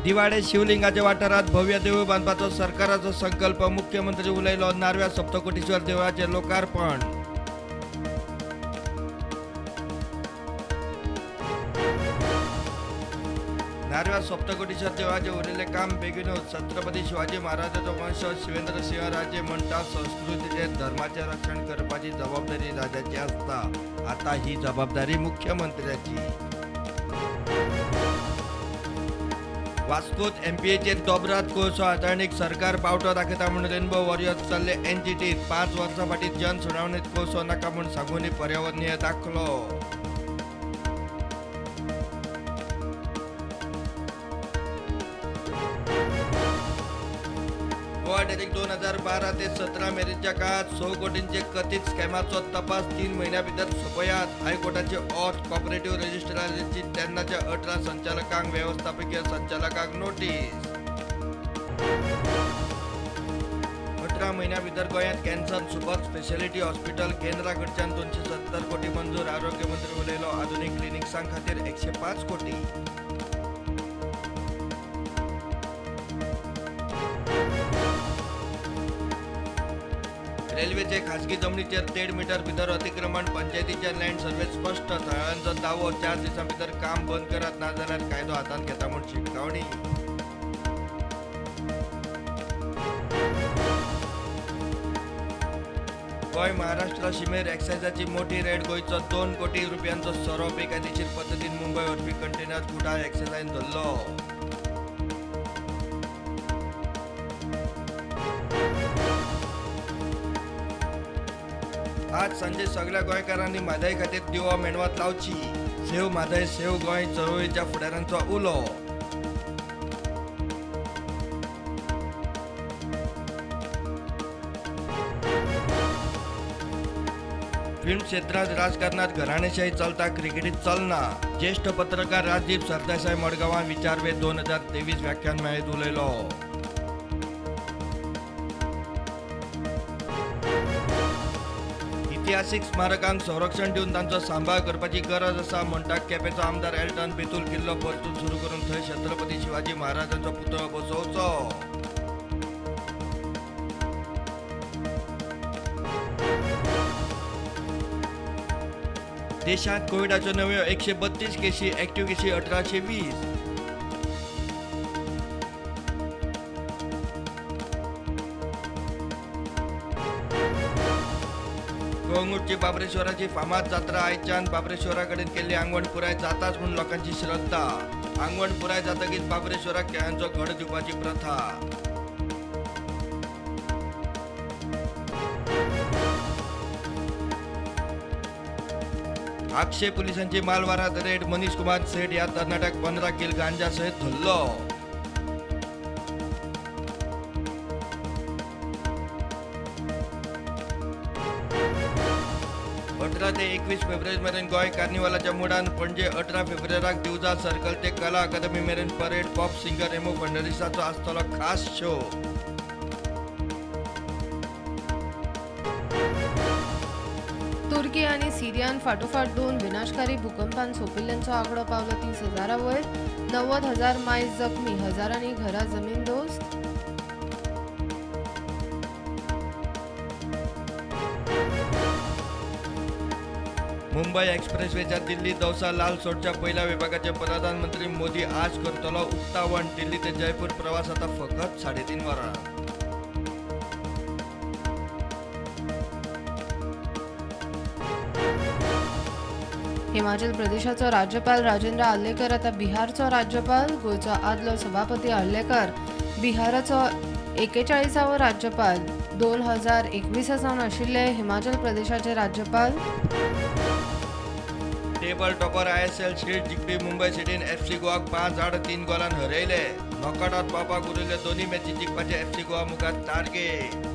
दिवाडे शिवलिंगाच्या वाठारात भव्य देऊळ बांधपाचो सरकाराचो संकल्प. मुख्यमंत्री उलयलो. नारव्या सप्तकोटीश्वर देवळाचे लोकार्पण. नारव्या सप्तकोटीश्वर देवळाचे उरिल्ले काम बेगीनूच. छत्रपती शिवाजी महाराजाचो वंशज शिवेंद्र सिंहराजे म्हणटा संस्कृतीचे धर्माचे रक्षण करपाची जबाबदारी राजाची असता. आता ही जबाबदारी मुख्यमंत्र्याची. वास्कोत एमपीएचे दोबरात कोळसो हाताळणीक सरकार पावटो दाखयता म्हणून रेनबो वॉरियर्स चालले एनजीटीत. 5 वर्सां फाटीं जन सुनावणीत कोळसो नाका म्हूण सांगून पर्यावरणीय दाखलो. गोवा डायरेक्ट 2012 ते 17 मेरेनच्या काळात 100 कोटींचे कथित स्कॅमाचो तपास 3 महिन्या भितर सोपयात. हायकोर्टाचे ऑर्थ कॉपरेटिव्ह रजिस्ट्राराची तेन्नाच्या 18 संचालकांक व्यवस्थापकीय संचालकांक नोटीस. 18 महिन्या भितर गोंयांत कॅन्सर सुपर स्पेशालिटी हॉस्पिटल केंद्राकडच्यान 270 कोटी मंजूर. आरोग्य मंत्री उलयलो. आधुनिक क्लिनिक्सां खातीर 105 कोटी. रेल्वेचे खासगी जमनीचेर 1.5 मीटर भितर अतिक्रमण. पंचायतीच्या लँड सर्वेत स्पष्ट. थळांचो दावो. 4 दिसां भितर काम बंद करात, नाजाल्यार कायदो हातांत घेता म्हूण शिटकावणी. गोंय महाराष्ट्र शिमेर एक्सायजाची मोठी रेड. गोंयचो 2 कोटी रुपयांचो सोरो बेकायदेशीर पद्दतीन मुंबय व्हरपी कंटेनर कुडाळ एक्सायजान धरलो. आज सांजे सगळ्या गोंयकारांनी म्हादय खातीर दिवो मेणवत लावची. सेव म्हादय सेव गोंय चळवळीच्या फुडाऱ्यांचो उलो. फिल्म क्षेत्रात राजकारणात घराणेशाही चलता, क्रिकेटीत चलना. ज्येष्ठ पत्रकार राजदीप सरदेसाय मडगांवां विचारवेध 2023 व्याख्यान मेळीत उलयलो. ऐतिहासिक स्मारकांक संरक्षण दिवन तांचो सांबाळ करपाची गरज आसा म्हणटा केपेंचो आमदार एल्टन. बेतूल किल्लो परतून सुरू करून थंय छत्रपती शिवाजी महाराजांचो पुतळो बसोवचो. देशांत कोविडाच्यो नव्यो 132 केशी. एक्टिव्ह केशी 1820. गोंगूटची बाबरेश्वराची फामाद जात्रा आयच्यान. बाबरेश्वरा कडेन केल्ली आंगवण पुराय जाताच म्हूण लोकांची श्रद्धा. आंगवण पुराय जातकीच बाबरेश्वराक केळ्यांचो घड दिवपाची प्रथा. आक्षे पुलिसांची मालवारात रेड. मनीष कुमार सेठ ह्या तरणाट्याक 15 किल गांजा सहित धरलो. 18 ते 21 फेब्रुवारी मेरेन गोंय कार्निवालाच्या मुडान. पणजे 18 फेब्रुवारीक दिवजा सर्कल ते कला अकादमी मेरेन परेड. पॉप सिंगर एमो फर्नांडिसाचो आसतलो खास शो. तुर्की आनी सिरियान फाटोफाट 2 विनाशकारी भूकंपान सोंपिल्ल्यांचो आंकडो पावलो 30,000 वयर. 90,000 मायज जखमी. हजारांनी घरां जमीनदोस्त. मुंबई एक्सप्रेसवेच्या दिल्ली दौसा लाल सोडच्या पहिल्या विभागाचे प्रधानमंत्री मोदी आज करतलो उक्तावण. दिल्ली ते जयपूर प्रवास आता फकत 3.5 वरां. हिमाचल प्रदेशाचो राज्यपाल राजेंद्र आर्लेकर आता बिहारचो राज्यपाल. गोयचो आदलो सभापती आर्लेकर बिहाराचो 41वो राज्यपाल. 2021 सावन आशिल्ले हिमाचल प्रदेशाचे राज्यपाल. टेबल टॉपर ISL शील्ड जिखपी मुंबई सिटीन FC गोवाक 5-3 गोलान हरयले. नॉकआउटात पावपाक उरिल्ले दोन्ही मॅची जिखपाचे FC गोवा मुखार टार्गेट.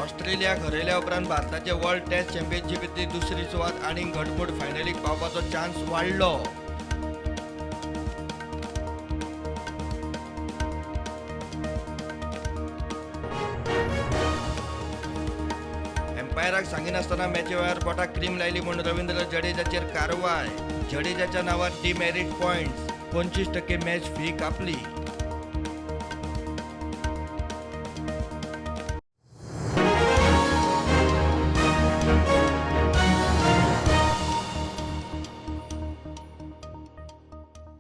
ऑस्ट्रेलियाक हरयल्या उपरांत भारताचे वर्ल्ड टेस्ट चॅम्पियनशिपींतली दुसरी सुवात आनी घटमूट फायनलीक पावपाचो चान्स वाडलो. मायराक सांगिनासतना मॅचे वेळार पोटाक क्रीम लायली म्हूण रवींद्र जडेजाचेर कारवाय. जडेजाच्या नांवार डिमेरिट पॉयंट्स 25% मॅच फी कापली.